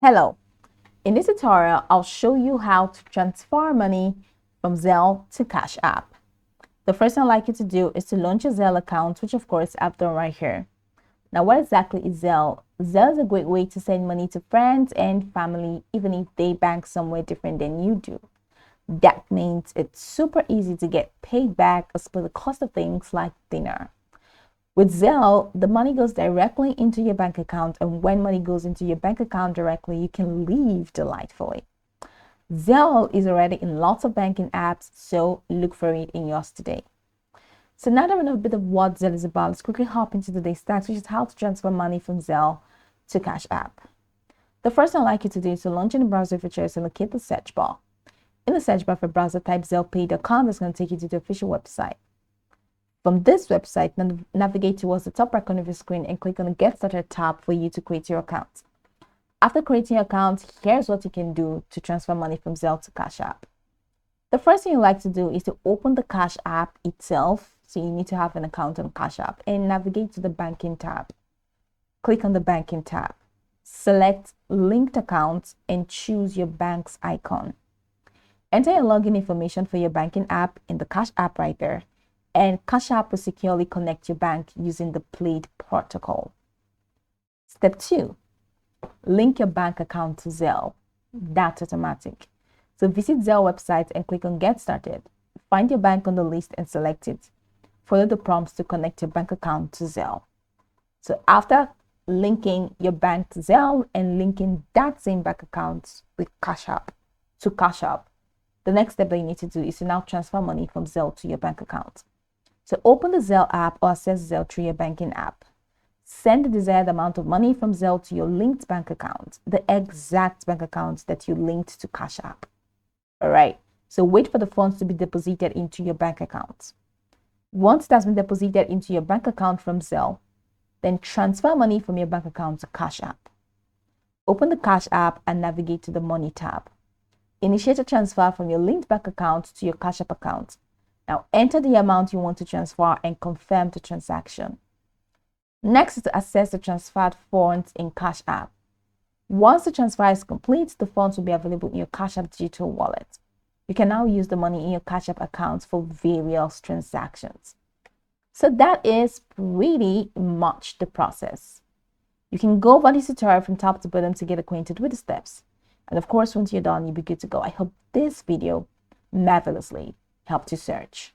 Hello, in this tutorial, I'll show you how to transfer money from Zelle to Cash App. The first thing I'd like you to do is to launch a Zelle account, which of course I've done right here. Now, what exactly is Zelle? Zelle is a great way to send money to friends and family, even if they bank somewhere different than you do. That means it's super easy to get paid back as per the cost of things like dinner. With Zelle, the money goes directly into your bank account, and when money goes into your bank account directly, you can live delightfully. Zelle is already in lots of banking apps, so look for it in yours today. So now that we know a bit of what Zelle is about, let's quickly hop into today's task, which is how to transfer money from Zelle to Cash App. The first thing I'd like you to do is to launch in the browser of your choice and locate the search bar. In the search bar of your browser, type zellepay.com. That's going to take you to the official website. From this website, navigate towards the top right corner of your screen and click on the Get Started tab for you to create your account. After creating your account, here's what you can do to transfer money from Zelle to Cash App. The first thing you like to do is to open the Cash App itself. So you need to have an account on Cash App and navigate to the Banking tab. Click on the Banking tab. Select Linked Accounts and choose your bank's icon. Enter your login information for your banking app in the Cash App right there. And Cash App will securely connect your bank using the Plaid protocol. Step 2, link your bank account to Zelle. That's automatic. So visit Zelle website and click on Get Started. Find your bank on the list and select it. Follow the prompts to connect your bank account to Zelle. So after linking your bank to Zelle and linking that same bank account with Cash App to Cash App, the next step that you need to do is to now transfer money from Zelle to your bank account. So open the Zelle app or access Zelle through your banking app. Send the desired amount of money from Zelle to your linked bank account, the exact bank account that you linked to Cash App. All right, so wait for the funds to be deposited into your bank account. Once that's been deposited into your bank account from Zelle, then transfer money from your bank account to Cash App. Open the Cash App and navigate to the Money tab. Initiate a transfer from your linked bank account to your Cash App account. Now enter the amount you want to transfer and confirm the transaction. Next is to access the transferred funds in Cash App. Once the transfer is complete, the funds will be available in your Cash App digital wallet. You can now use the money in your Cash App account for various transactions. So that is pretty much the process. You can go over this tutorial from top to bottom to get acquainted with the steps. And of course, once you're done, you'll be good to go. I hope this video marvelously helped you search.